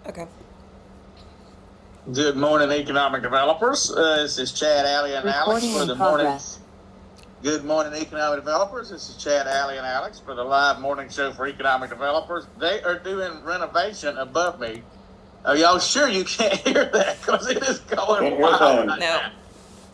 Okay. Good morning, economic developers. This is Chad, Allie, and Alex for the morning. Good morning, economic developers. This is Chad, Allie, and Alex for the live morning show for economic developers. They are doing renovation above me. Are y'all sure you can't hear that? Because it is going wild right now.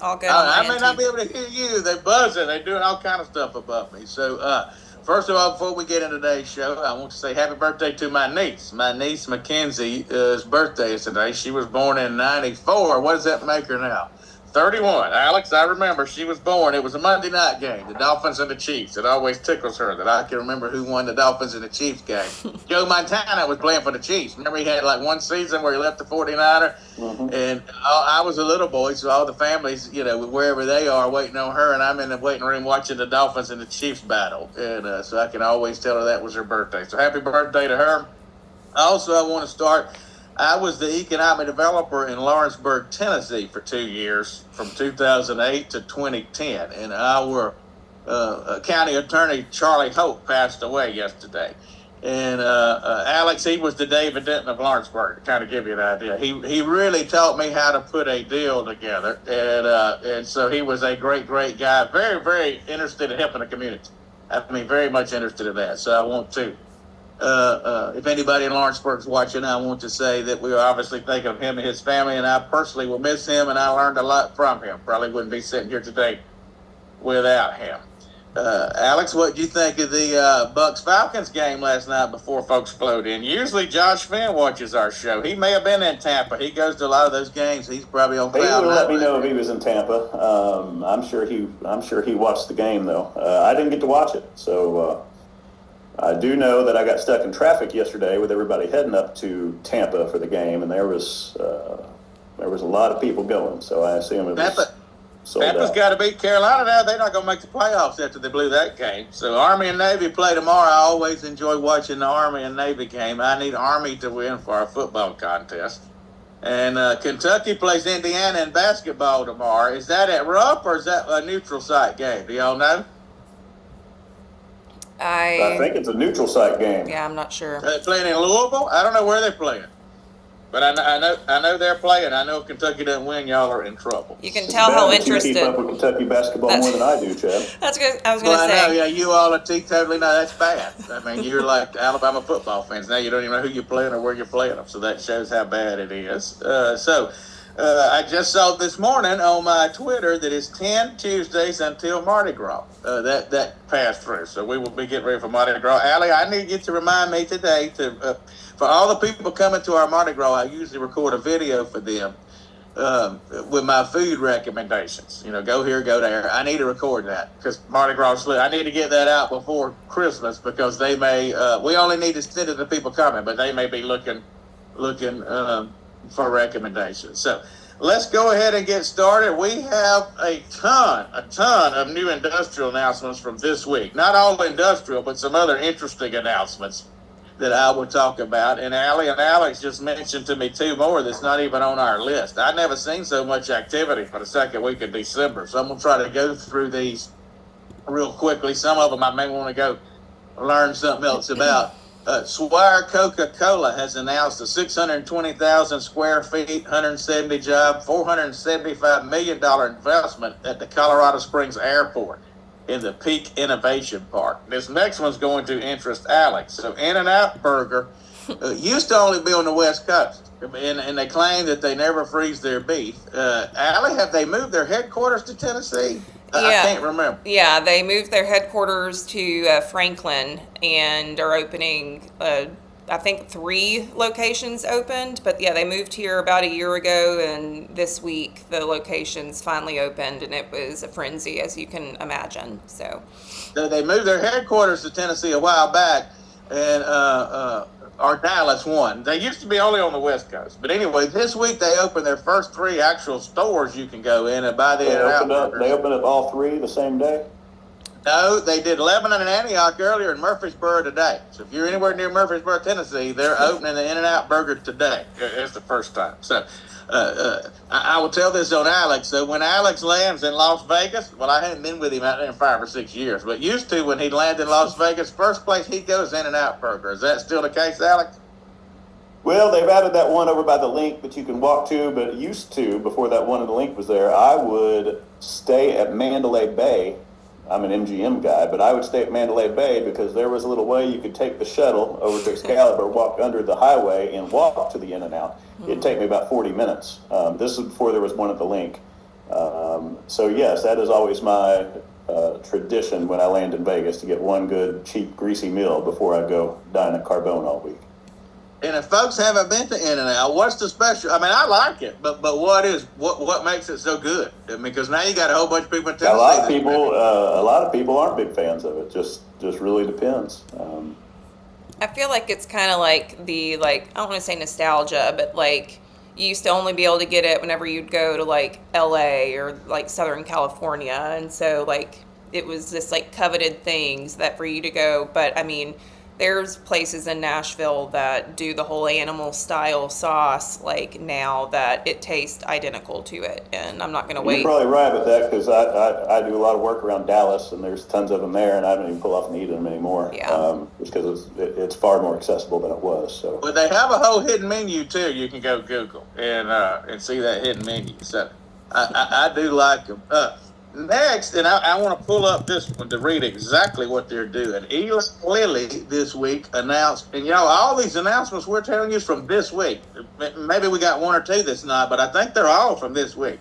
All good on my I end, may not too. be able to hear you. They're buzzing. They're doing all kind of stuff above me. So, first of all, before we get into today's show, I want to say happy birthday to my niece. My niece, Mackenzie's birthday is today. She was born in 94. What does that make her now? 31. Alex, I remember she was born. It was a Monday night game, the Dolphins and the Chiefs. It always tickles her that I can remember who won the Dolphins and the Chiefs game. Joe Montana was playing for the Chiefs. Remember he had like one season where he left the 49er? Mm-hmm. And I was a little boy, so all the families, wherever they are, waiting on her, and I'm in the waiting room watching the Dolphins and the Chiefs battle. And so I can always tell her that was her birthday. So happy birthday to her. Also, I want to start... I was the economic developer in Lawrenceburg, Tennessee for 2 years, from 2008 to 2010. And our county attorney, Charlie Hope, passed away yesterday. And Alex, he was the David Denton of Lawrenceburg, to kind of give you an idea. He really taught me how to put a deal together. And so he was a great, great guy, very, very interested in helping the community. I mean, very much interested in that. So I want to... if anybody in Lawrenceburg is watching, I want to say that we obviously think of him and his family, and I personally will miss him, and I learned a lot from him. Probably wouldn't be sitting here today without him. Alex, what do you think of the Bucks-Falcons game last night before folks flowed in? Usually Josh Finn watches our show. He may have been in Tampa. He goes to a lot of those games. He's probably on cloud nine. He would let me know if he was in Tampa. I'm sure he watched the game, though. I didn't get to watch it, so... I do know that I got stuck in traffic yesterday with everybody heading up to Tampa for the game, and there was a lot of people going. So I assume it was sold out. Tampa's got to beat Carolina now. They're not going to make the playoffs after they blew that game. So Army and Navy play tomorrow. I always enjoy watching the Army and Navy game. I need Army to win for our football contest. And Kentucky plays Indiana in basketball tomorrow. Is that at Rupp or is that a neutral site game? Do y'all know? I think it's a neutral site game. Yeah, I'm not sure. Are they playing in Louisville? I don't know where they're playing. But I know they're playing. I know if Kentucky doesn't win, y'all are in trouble. You can tell how interested. You keep up with Kentucky basketball more than I do, Chad. That's good. I was going to say. I know, yeah, you all are totally know that's bad. I mean, you're like Alabama football fans. Now you don't even know who you're playing or where you're playing them. So that shows how bad it is. I just saw this morning on my Twitter that it's 10 Tuesdays until Mardi Gras. That passed through. So we will be getting ready for Mardi Gras. Allie, I need you to remind me today for all the people coming to our Mardi Gras, I usually record a video for them with my food recommendations. Go here, go there. I need to record that because Mardi Gras, I need to get that out before Christmas because they may, we only need to send it to people coming, but they may be looking for recommendations. So let's go ahead and get started. We have a ton of new industrial announcements from this week. Not all industrial, but some other interesting announcements that I will talk about. And Allie and Alex just mentioned to me two more that's not even on our list. I've never seen so much activity for the second week of December. So I'm going to try to go through these real quickly. Some of them I may want to go learn something else about. Swire Coca Cola has announced a 620,000 square feet, 170 job, $475 million investment at the Colorado Springs Airport in the Peak Innovation Park. This next one's going to interest Alex. So In-N-Out Burger used to only be on the West Coast, and they claim that they never freeze their beef. Allie, have they moved their headquarters to Tennessee? Yeah. I can't remember. Yeah, they moved their headquarters to Franklin and are opening, I think 3 locations opened. But yeah, they moved here about a year ago, and this week the locations finally opened, and it was a frenzy, as you can imagine. So they moved their headquarters to Tennessee a while back, and or Dallas one. They used to be only on the West Coast. But anyway, this week they opened their first 3 actual stores you can go in and buy the In-N-Out burgers. They opened up all 3 the same day? No, they did Lebanon and Antioch earlier and Murfreesboro today. So if you're anywhere near Murfreesboro, Tennessee, they're opening the In-N-Out burger today. It's the first time. So I will tell this on Alex. So when Alex lands in Las Vegas, well, I hadn't been with him out there in 5 or 6 years, but used to when he landed in Las Vegas, first place he goes In-N-Out burger. Is that still the case, Alex? Well, they've added that one over by the link that you can walk to, but used to, before that one in the link was there, I would stay at Mandalay Bay. I'm an MGM guy, but I would stay at Mandalay Bay because there was a little way you could take the shuttle over to Excalibur, walk under the highway, and walk to the In-N-Out. It'd take me about 40 minutes. This is before there was one at the link. So, yes, that is always my tradition when I land in Vegas, to get one good, cheap, greasy meal before I go dine at Carbone all week. And if folks haven't been to In-N-Out, what's the special? I mean, I like it, but what makes it so good? I mean, because now you got a whole bunch of people in Tennessee. A lot of people aren't big fans of it. Just really depends. I feel like it's kind of like I don't want to say nostalgia, but like you used to only be able to get it whenever you'd go to like LA or like Southern California, and so like it was this like coveted things that for you to go. But I mean, there's places in Nashville that do the whole animal style sauce like now that it tastes identical to it, and I'm not going to wait. You're probably right with that, because I do a lot of work around Dallas, and there's tons of them there, and I don't even pull off and eat them anymore. Yeah. Because it's far more accessible than it was. So. But they have a whole hidden menu too. You can go Google and see that hidden menu. So I do like them. Next, and I want to pull up this one to read exactly what they're doing. Eli Lilly this week announced, and all these announcements we're telling you is from this week. Maybe we got one or two that's not, but I think they're all from this week.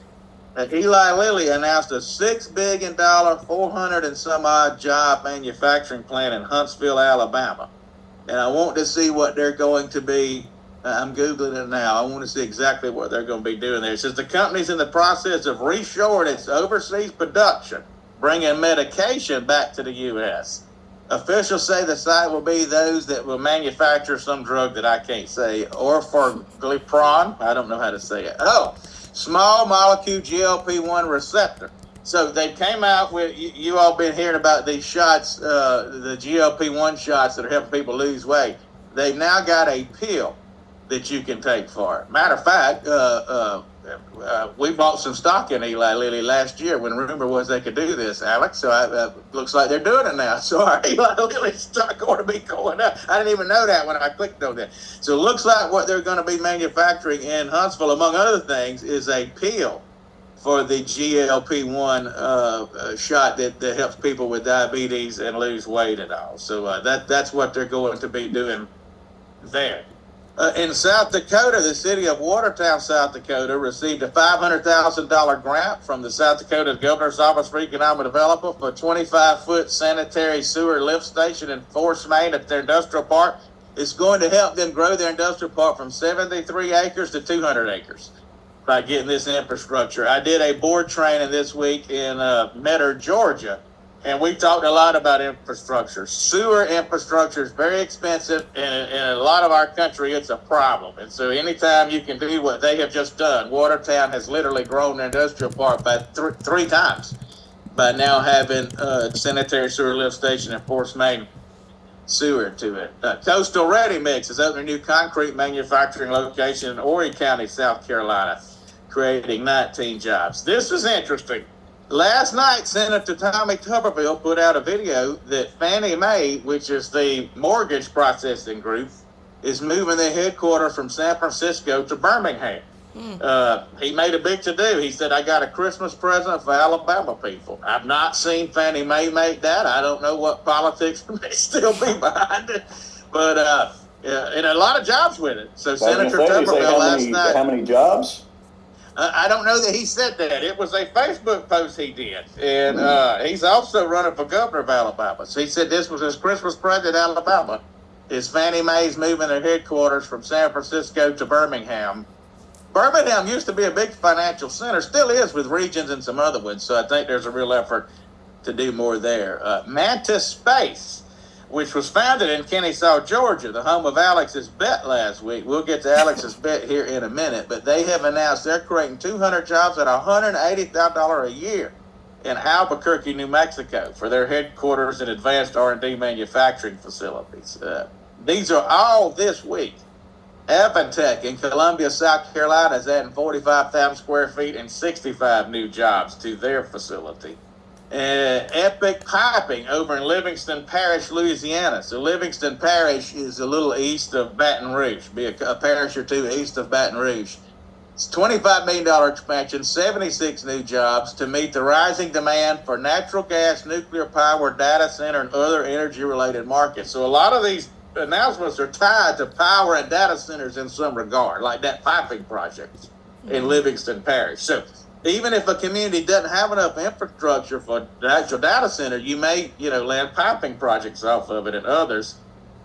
Eli Lilly announced a $6 billion, 400 and some odd job manufacturing plant in Huntsville, Alabama. And I want to see what they're going to be. I'm Googling it now. I want to see exactly what they're going to be doing there. It says the company's in the process of reshoring its overseas production, bringing medication back to the U.S. Officials say the site will be those that will manufacture some drug that I can't say, or for glipron. I don't know how to say it. Oh, small molecule GLP-1 receptor. So they came out with, you all been hearing about these shots, the GLP-1 shots that are helping people lose weight. They've now got a pill that you can take for it. Matter of fact, we bought some stock in Eli Lilly last year when rumor was they could do this, Alex. So looks like they're doing it now. So our Eli Lilly stock ought to be going up. I didn't even know that when I clicked on that. So it looks like what they're going to be manufacturing in Huntsville, among other things, is a pill for the GLP-1 shot that helps people with diabetes and lose weight and all. So that's what they're going to be doing there. In South Dakota, the city of Watertown, South Dakota, received a $500,000 grant from the South Dakota Governor's Office for Economic Development for a 25-foot sanitary sewer lift station in Forest, Maine at their industrial park. It's going to help them grow their industrial park from 73 acres to 200 acres by getting this infrastructure. I did a board training this week in Myrtle, Georgia, and we talked a lot about infrastructure. Sewer infrastructure is very expensive, and in a lot of our country, it's a problem. And so anytime you can do what they have just done, Watertown has literally grown their industrial park by three times by now having a sanitary sewer lift station in Forest, Maine sewer to it. Coastal Ready Mix is opening a new concrete manufacturing location in Horry County, South Carolina, creating 19 jobs. This is interesting. Last night, Senator Tommy Tuberville put out a video that Fannie Mae, which is the mortgage processing group, is moving their headquarters from San Francisco to Birmingham. He made a big to-do. He said, I got a Christmas present for Alabama people. I've not seen Fannie Mae make that. I don't know what politics may still be behind it. But and a lot of jobs with it. So Senator Tuberville last night... How many jobs? I don't know that he said that. It was a Facebook post he did. And he's also running for governor of Alabama. So he said this was his Christmas present in Alabama. Is Fannie Mae's moving their headquarters from San Francisco to Birmingham. Birmingham used to be a big financial center, still is with Regions and some other ones. So I think there's a real effort to do more there. Mantis Space, which was founded in Kennesaw, Georgia, the home of Alex's bet last week. We'll get to Alex's bet here in a minute, but they have announced they're creating 200 jobs at $180,000 a year in Albuquerque, New Mexico, for their headquarters and advanced R&D manufacturing facilities. These are all this week. Avantech in Columbia, South Carolina is adding 45,000 square feet and 65 new jobs to their facility. Epic Piping over in Livingston Parish, Louisiana. So Livingston Parish is a little east of Baton Rouge, be a parish or two east of Baton Rouge. It's $25 million expansion, 76 new jobs to meet the rising demand for natural gas, nuclear power, data center, and other energy-related markets. So a lot of these announcements are tied to power and data centers in some regard, like that piping project in Livingston Parish. So even if a community doesn't have enough infrastructure for the actual data center, you may, land piping projects off of it and others.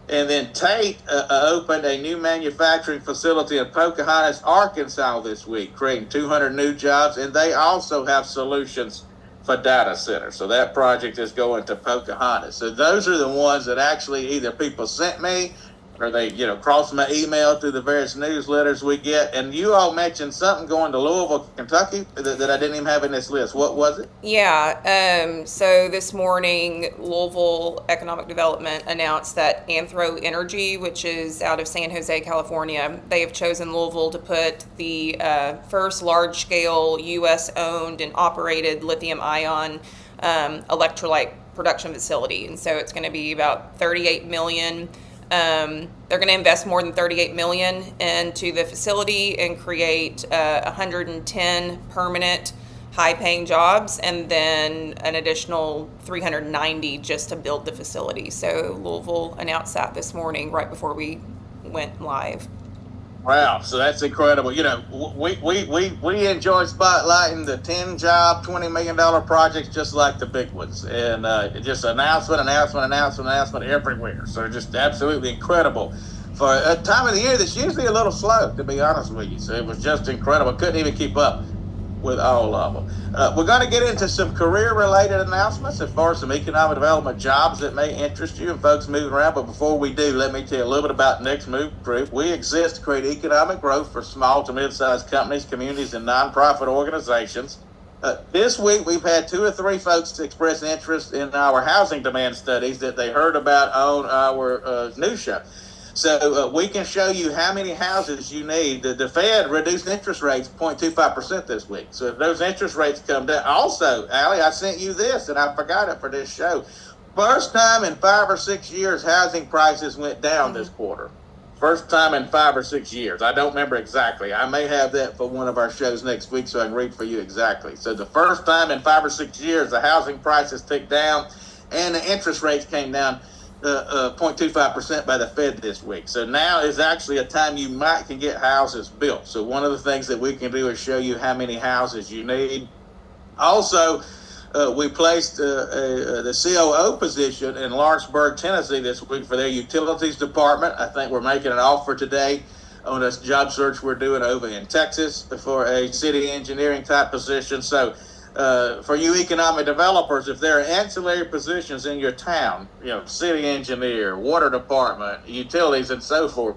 And then Tate opened a new manufacturing facility in Pocahontas, Arkansas this week, creating 200 new jobs. And they also have solutions for data centers. So that project is going to Pocahontas. So those are the ones that actually either people sent me or they, crossed my email through the various newsletters we get. And you all mentioned something going to Louisville, Kentucky that I didn't even have in this list. What was it? Yeah, so this morning, Louisville Economic Development announced that Anthro Energy, which is out of San Jose, California, they have chosen Louisville to put the first large-scale U.S.-owned and operated lithium-ion electrolyte production facility. And so it's going to be about $38 million. They're going to invest more than $38 million into the facility and create 110 permanent high-paying jobs, and then an additional 390 just to build the facility. So Louisville announced that this morning right before we went live. Wow, so that's incredible. We enjoy spotlighting the 10-job, $20 million projects just like the big ones. And just announcement everywhere. So just absolutely incredible. For a time of the year that's usually a little slow, to be honest with you. So it was just incredible. Couldn't even keep up with all of them. We're going to get into some career-related announcements as far as some economic development jobs that may interest you and folks moving around. But before we do, let me tell you a little bit about Next Move Group. We exist to create economic growth for small to mid-sized companies, communities, and nonprofit organizations. This week, we've had 2 or 3 folks express interest in our housing demand studies that they heard about on our news show. So we can show you how many houses you need. The Fed reduced interest rates 0.25% this week. So if those interest rates come down. Also, Allie, I sent you this, and I forgot it for this show. First time in 5 or 6 years, housing prices went down this quarter. First time in 5 or 6 years. I don't remember exactly. I may have that for one of our shows next week so I can read for you exactly. So the first time in 5 or 6 years, the housing prices ticked down and the interest rates came down 0.25% by the Fed this week. So now is actually a time you can get houses built. So one of the things that we can do is show you how many houses you need. Also, we placed the COO position in Lawrenceburg, Tennessee this week for their utilities department. I think we're making an offer today on a job search we're doing over in Texas for a city engineering type position. So for you economic developers, if there are ancillary positions in your town, city engineer, water department, utilities, and so forth,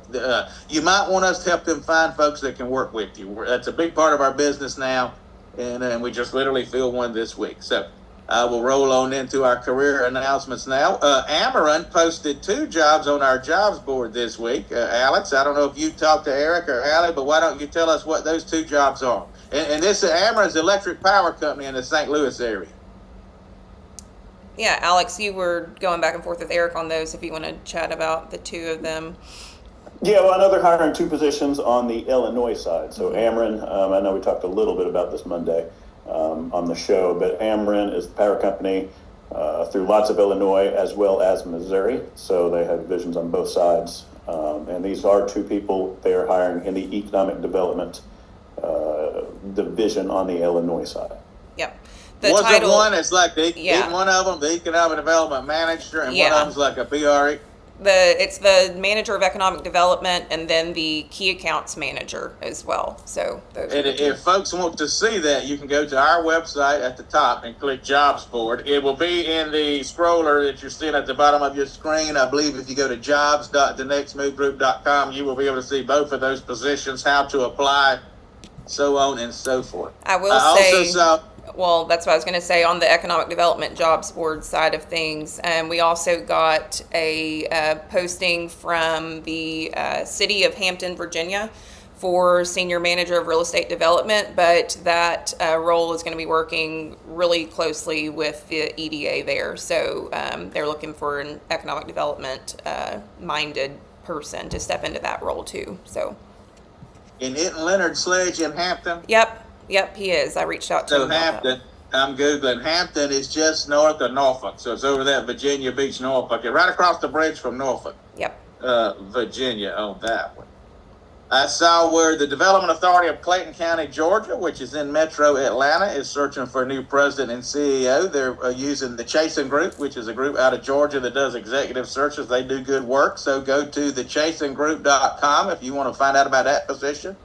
you might want us to help them find folks that can work with you. That's a big part of our business now, and we just literally filled one this week. So I will roll on into our career announcements now. Amarin posted 2 jobs on our jobs board this week. Alex, I don't know if you talked to Eric or Allie, but why don't you tell us what those 2 jobs are? And this Amarin's electric power company in the St. Louis area. Yeah, Alex, you were going back and forth with Eric on those if you want to chat about the 2 of them. Yeah, well, I know they're hiring 2 positions on the Illinois side. So Amarin, I know we talked a little bit about this Monday on the show, but Amarin is the power company through lots of Illinois as well as Missouri. So they have divisions on both sides. And these are 2 people they are hiring in the economic development division on the Illinois side. Yep. What's title, one? It's like one of them, the economic development manager, and one of them's like a BRE. It's the manager of economic development, and then the key accounts manager as well. So those. And if folks want to see that, you can go to our website at the top and click Jobs Board. It will be in the scroller that you're seeing at the bottom of your screen. I believe if you go to jobs.thenextmovegroup.com, you will be able to see both of those positions, how to apply, so on and so forth. I will say. Well, that's what I was going to say on the economic development jobs board side of things. We also got a posting from the city of Hampton, Virginia, for Senior Manager of Real Estate Development, but that role is going to be working really closely with the EDA there. So they're looking for an economic development minded person to step into that role too. So. And isn't Leonard Sledge in Hampton? Yep, he is. I reached out to him about Hampton, that. I'm Googling. Hampton is just north of Norfolk. So it's over there, Virginia Beach, Norfolk. Right across the bridge from Norfolk. Yep. Virginia on that one. I saw where the Development Authority of Clayton County, Georgia, which is in Metro Atlanta, is searching for a new president and CEO. They're using the Chasen Group, which is a group out of Georgia that does executive searches. They do good work. So go to thechasengroup.com if you want to find out about that position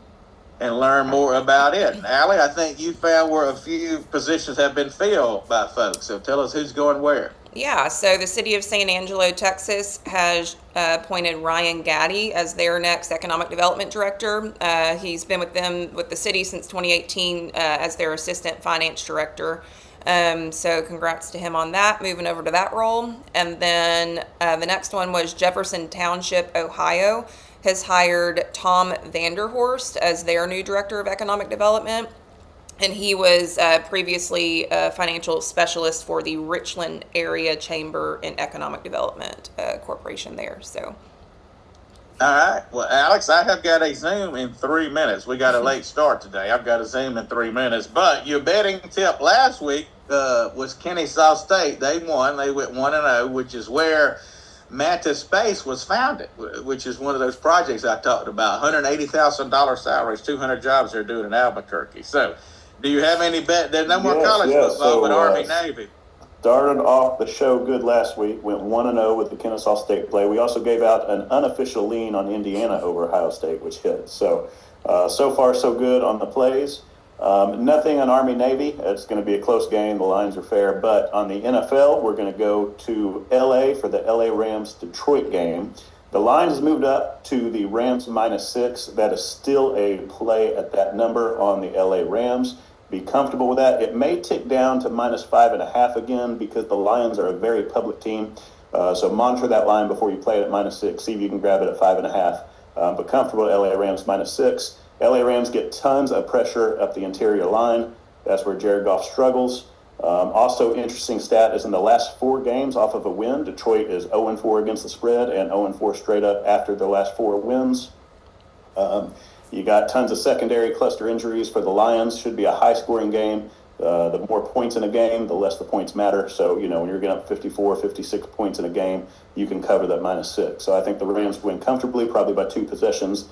and learn more about it. And Allie, I think you found where a few positions have been filled by folks. So tell us who's going where. Yeah, so the city of San Angelo, Texas has appointed Ryan Gaddy as their next economic development director. He's been with the city since 2018 as their assistant finance director. So congrats to him on that, moving over to that role. And then the next one was Jefferson Township, Ohio, has hired Tom Vanderhorst as their new director of economic development. And he was previously a financial specialist for the Richland Area Chamber and Economic Development Corporation there. So. All right. Well, Alex, I have got a Zoom in 3 minutes. We got a late start today. I've got a Zoom in 3 minutes. But your betting tip last week was Kennesaw State. They won. They went 1-0, which is where Manta Space was founded, which is one of those projects I talked about. $180,000 salaries, 200 jobs they're doing in Albuquerque. So, do you have any bet? There's no more college football, but Army, Navy. Started off the show good last week, went 1-0 with the Kennesaw State play. We also gave out an unofficial lean on Indiana over Ohio State, which hit. So, so far so good on the plays. Nothing on Army, Navy. It's going to be a close game. The lines are fair. But on the NFL, we're going to go to L.A. for the L.A. Rams-Detroit game. The line has moved up to the Rams -6. That is still a play at that number on the L.A. Rams. Be comfortable with that. It may tick down to -5.5 again because the Lions are a very public team. So monitor that line before you play it at -6. See if you can grab it at 5.5. But comfortable at LA Rams -6. LA Rams get tons of pressure up the interior line. That's where Jared Goff struggles. Also, interesting stat is in the last 4 games off of a win, Detroit is 0-4 against the spread and 0-4 straight up after the last 4 wins. You got tons of secondary cluster injuries for the Lions. Should be a high-scoring game. The more points in a game, the less the points matter. So, when you're getting up 54, 56 points in a game, you can cover that -6. So I think the Rams win comfortably, probably by 2 possessions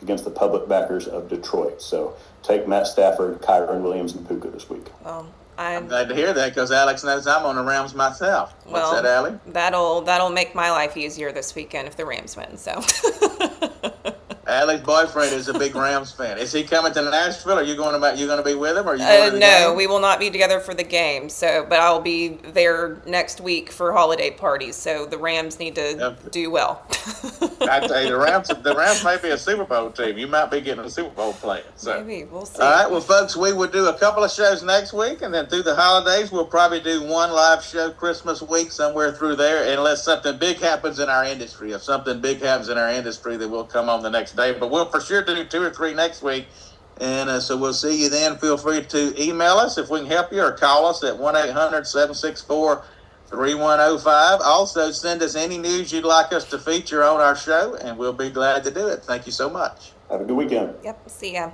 against the public backers of Detroit. So take Matt Stafford, Kyron Williams, and Puka this week. Well, I'm glad to hear that because Alex knows I'm on the Rams myself. What's that, Allie? That'll make my life easier this weekend if the Rams win. So. Allie's boyfriend is a big Rams fan. Is he coming to Nashville? Are you going to be with him? Or are you going to the No, game? we will not be together for the game. So, but I'll be there next week for holiday parties. So the Rams need to do well. I tell you, the Rams may be a Super Bowl team. You might be getting a Super Bowl player. So. Maybe we'll see. All right, well, folks, we will do a couple of shows next week, and then through the holidays, we'll probably do one live show Christmas week somewhere through there, unless something big happens in our industry. If something big happens in our industry, then we'll come on the next day. But we'll for sure do 2 or 3 next week. And so we'll see you then. Feel free to email us if we can help you or call us at 1-800-764-3105. Also, send us any news you'd like us to feature on our show, and we'll be glad to do it. Thank you so much. Have a good weekend. Yep. See ya.